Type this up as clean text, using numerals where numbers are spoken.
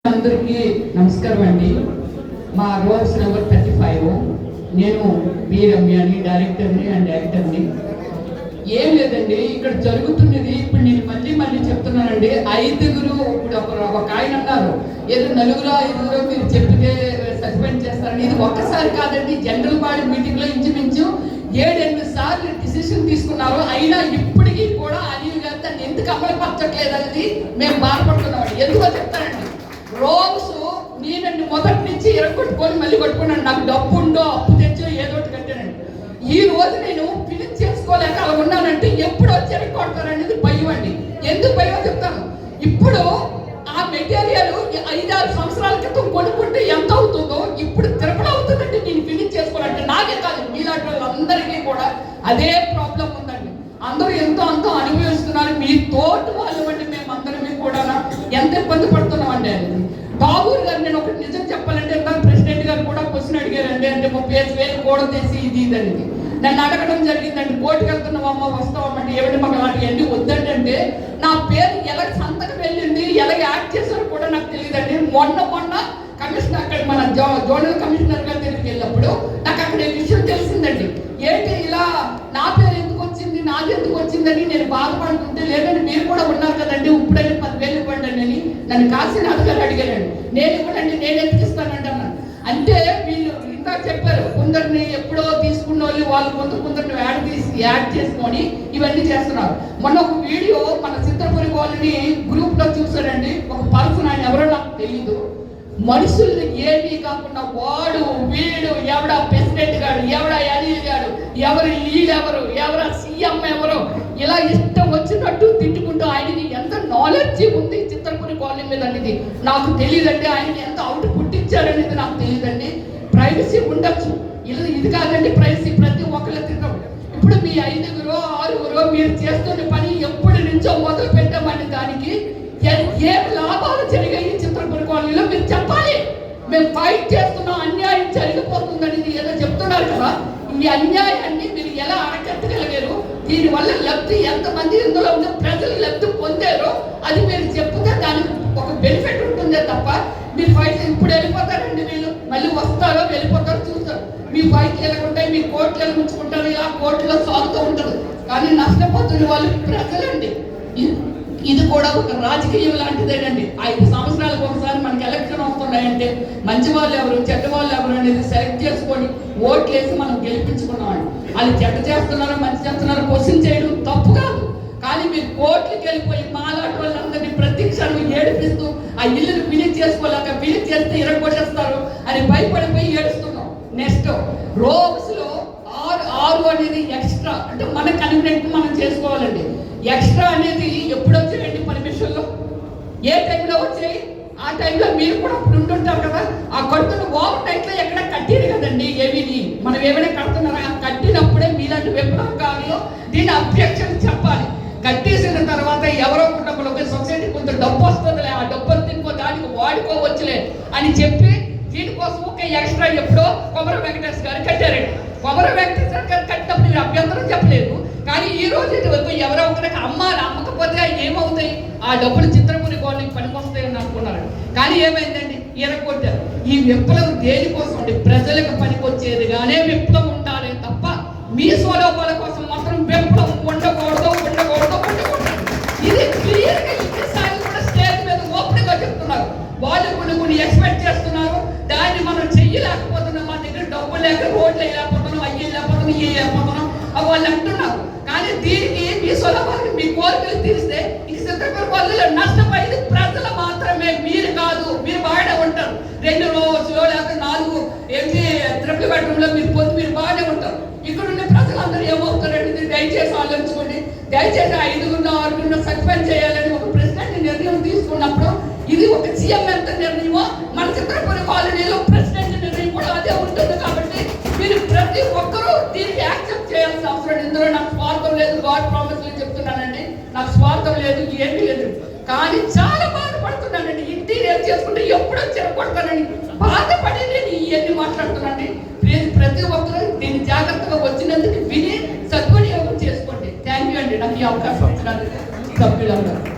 అందరికీ నమస్కారం అండి. మా రోల్స్ నెంబర్ 35. నేను బి రమ్యాని, డైరెక్టర్ని అండ్ యాక్టర్ని. ఏం లేదండి, ఇక్కడ జరుగుతున్నది ఇప్పుడు నేను మళ్ళీ చెప్తున్నానండి. 5గురు ఇప్పుడు ఒక ఆయన అన్నారు, ఏదో 4-5 మీరు చెప్తే సస్పెండ్ చేస్తారని. ఇది ఒక్కసారి కాదండి, జనరల్ బాడీ మీటింగ్లో ఇంచుమించు 7-8 సార్లు డిసిషన్ తీసుకున్నారు. అయినా ఇప్పటికీ కూడా అనిల్ గారు దాన్ని ఎందుకు అమలుపరచట్లేదనేది మేము బాధపడుతున్నామండి. ఎందుకో చెప్తానండి. రోల్స్ నేనండి మొదటి నుంచి ఎరగొట్టుకొని మళ్ళీ కొట్టుకున్నాను. నాకు డబ్బు ఉండో అప్పు తెచ్చో ఏదో ఒకటి కట్టానండి. ఈ రోజు నేను ఫినిష్ చేసుకోలేక అలా ఉన్నానంటే ఎప్పుడు వచ్చి ఎరగొడతారనేది భయం అండి. ఎందుకు భయం చెప్తాను. ఇప్పుడు ఆ మెటీరియల్ 5-6 సంవత్సరాల క్రితం కొనుక్కుంటే ఎంత అవుతుందో ఇప్పుడు తిరుపతి అవుతుందంటే నేను ఫినిష్ చేసుకోవాలంటే నాకే కాదు, మీలాంటి వాళ్ళందరికీ కూడా అదే ప్రాబ్లం ఉందండి. అందరూ ఎంతో అనుభవిస్తున్నారు. మీ తోటి వాళ్ళు అంటే మేము అందరమే కూడా ఎంత ఇబ్బంది పడుతున్నామండి. అది ఠాగూర్ గారు, నేను ఒకటి నిజం చెప్పాలంటే ప్రెసిడెంట్ గారు కూడా క్వశ్చన్ అడిగారండి. అంటే 35,000 కూడా తెసి ఇది అనేది నన్ను అడగడం జరిగిందండి. కోర్టుకు వెళ్తున్నామమ్మ వస్తామంటే ఏమిటి మాకు అలాంటివన్నీ వద్దంటే నా పేరు ఎలా సంతకం వెళ్ళింది, ఎలా యాక్ట్ చేశారో కూడా నాకు తెలియదండి. మొన్న కమిషనర్ అక్కడ మన జోనల్ కమిషనర్ గారి దగ్గరికి వెళ్ళినప్పుడు నాకు అక్కడ విషయం తెలిసిందండి. ఏంటి ఇలా నా పేరు ఎందుకు వచ్చింది, నాది ఎందుకు వచ్చిందని నేను బాధపడుతుంటే, లేదండి మీరు కూడా ఉన్నారు కదండి, ఇప్పుడైనా 10,000 ఇవ్వండి అని నన్ను కాశీనాథ్ గారు అడిగారండి. నేను ఇవ్వడండి, నేను ఎందుకు ఇస్తానండి అన్నాను. అంటే వీళ్ళు ఇంకా చెప్పారు, కొందరిని ఎప్పుడో తీసుకున్న వాళ్ళు కొందరిని యాడ్ చేసుకొని ఇవన్నీ చేస్తున్నారు. మొన్న ఒక వీడియో మన చిత్రపురి వాళ్ళని గ్రూప్ లో చూసాడండి. ఒక పర్సన్, ఆయన ఎవరో నాకు తెలియదు, మనుషుల్ని ఏమీ కాకుండా వాడు వీడు ఎవడా ప్రెసిడెంట్ గాడు, ఎవడా అనిల్ గాడు, ఎవరు లీడ్ ఎవరు సీఎం ఎవరు, ఇలా ఇష్టం వచ్చినట్టు తిట్టుకుంటూ ఆయనకి ఎంత నాలెడ్జ్ ఉంది చిత్రపురి కాలనీ మీద అనేది నాకు తెలియదండి. ఆయనకి ఎంత అవుట్ పుట్టించారనేది నాకు తెలియదండి. ప్రైవసీ ఉండొచ్చు, ఇది కాదండి ప్రైవసీ, ప్రతి ఒక్కరి తిట్టం. ఇప్పుడు మీ 5-6 మీరు చేస్తున్న పని ఎప్పటి నుంచో మొదలు పెట్టామని దానికి ఏం లాభాలు జరిగాయి చిత్రపురి కాలనీలో మీరు చెప్పాలి. మేము ఫైట్ చేస్తున్నాం, అన్యాయం జరిగిపోతుందని ఏదో చెప్తున్నారు కదా. ఈ అన్యాయాన్ని మీరు ఎలా అరకెత్తగలిగారు, దీనివల్ల లబ్ధి ఎంతమంది ఇందులో ఉన్న ప్రజలు లబ్ధి పొందారో అది మీరు చెప్తే దానికి ఒక బెనిఫిట్ ఉంటుందే తప్ప మీరు ఫైట్ ఇప్పుడు వెళ్ళిపోతారండి. వీళ్ళు మళ్ళీ వస్తారో వెళ్ళిపోతారో చూస్తారు. మీ ఫైట్లు ఎలాగుంటాయి, మీ కోర్టులు ఎలా ఉంచుకుంటారు, ఇలా కోర్టులో సాగుతూ ఉంటుంది. కానీ నష్టపోతున్న వాళ్ళు ప్రజలండి. ఇది కూడా ఒక రాజకీయం లాంటిదేనండి. 5 సంవత్సరాలకు ఒకసారి మనకి ఎలక్షన్ వస్తున్నాయంటే మంచి వాళ్ళు ఎవరు, చెడ్డ వాళ్ళు ఎవరు అనేది సెలెక్ట్ చేసుకొని ఓట్లు వేసి మనం గెలిపించుకున్నామండి. వాళ్ళు చెడ్డ చేస్తున్నారో మంచి చేస్తున్నారో క్వశ్చన్ చేయడం తప్పు కాదు. కానీ మీరు కోర్టుకి వెళ్ళిపోయి మాలాంటి వాళ్ళందరినీ ప్రతి క్షణం ఏడిపిస్తూ ఆ ఇల్లుని ఫినిష్ చేసుకోలేక ఫినిష్ చేస్తే ఇరగొట్టేస్తారు అని భయపడిపోయి ఏడుస్తున్నాం. నెక్స్ట్ రోడ్స్ లో 6 అనేది ఎక్స్ట్రా, అంటే మన కన్వీనియంట్ మనం చేసుకోవాలండి. ఎక్స్ట్రా అనేది ఎప్పుడు వచ్చాయండి పర్మిషన్లో, ఏ టైంలో వచ్చాయి? ఆ టైంలో మీరు కూడా అప్పుడు ఉంటుంటారు కదా. ఆ కడుతున్న ఓవర్ నైట్లో ఎక్కడ కట్టిరు కదండి. ఏమీని మనం ఏమైనా కడుతున్నారా? కట్టినప్పుడే మీలాంటి విప్లవకారులు దీన్ని అబ్జెక్షన్ చెప్పాలి. కట్టేసిన తర్వాత ఎవరో కుటుంబంలో సొసైటీ కొంత డబ్బు వస్తుందిలే, ఆ డబ్బులు తినుకో దానికి వాడుకోవచ్చులే అని చెప్పి దీనికోసం ఒక ఎక్స్ట్రా ఎప్పుడో కొమర వెంకటేశ్వర గారు కట్టారండి. కొమర వెంకటేశ్వర గారు కట్టినప్పుడు మీరు అభ్యంతరం చెప్పలేదు. కానీ ఈ రోజు ఎవరో ఒకరికి అమ్మకపోతే ఏమవుతాయి? ఆ డబ్బులు చిత్రపురి కాలనీకి పనికొస్తాయని అనుకున్నారు. కానీ ఏమైందండి? ఎరగొట్టారు. ఈ విప్లవం దేనికోసం అండి? ప్రజలకు పనికొచ్చేదిగానే విప్లవం ఉండాలి తప్ప మీ స్వలోపాల కోసం మాత్రం విప్లవం ఉండకూడదు. ఇది క్లియర్ గా ఇన్నిసార్లు కూడా స్టేజ్ మీద ఓపెన్ గా చెప్తున్నారు. వాళ్ళు కొన్ని ఎక్స్పెక్ట్ చేస్తున్నారు, దాన్ని మనం చెయ్యలేకపోతున్నాం. మా దగ్గర డబ్బు లేక రోడ్లు వేయలేకపోతున్నాం, అయ్యి లేకపోతున్నాం వాళ్ళు అంటున్నారు. కానీ దీనికి మీ స్వలాభానికి మీ కోరికలు తీరిస్తే ఇంక చిత్రపురి కాలనీలో నష్టపోయింది ప్రజలు మాత్రమే, మీరు కాదు. మీరు బాగానే ఉంటారు, 2 రోజులో లేకపోతే 4 ట్రిపుల్ బెడ్రూమ్లో మీరు బాగానే ఉంటారు. ఇక్కడ ఉన్న ప్రజలందరూ ఏమవుతారండి? దయచేసి ఆలోచించుకోండి. దయచేసి 5-6 సస్పెండ్ చేయాలని ఒక ప్రెసిడెంట్ నిర్ణయం తీసుకున్నప్పుడు ఇది ఒక సీఎం ఎంత నిర్ణయమో మన చిత్రపురి కాలనీలో ప్రెసిడెంట్ నిర్ణయం కూడా అదే ఉంటుంది. కాబట్టి మీరు ప్రతి ఒక్కరూ దీనికి యాక్సెప్ట్ చేయాల్సిన అవసరం. ఇందులో నాకు స్వార్థం లేదు, గాడ్ ప్రామిస్ చెప్తున్నానండి. నాకు స్వార్థం లేదు, ఏమీ లేదు. కానీ చాలా బాధపడుతున్నానండి. ఇంటీరియర్ చేసుకుంటే ఎప్పుడో చెరగొడతానని బాధపడి నేను ఇవన్నీ మాట్లాడుతున్నానండి. ప్రతి ఒక్కరూ దీన్ని జాగ్రత్తగా వచ్చినందుకు విని సద్వినియోగం చేసుకోండి. థ్యాంక్ యూ అండి, నాకు ఈ అవకాశం ఇచ్చినందుకు సభ్యులందరూ.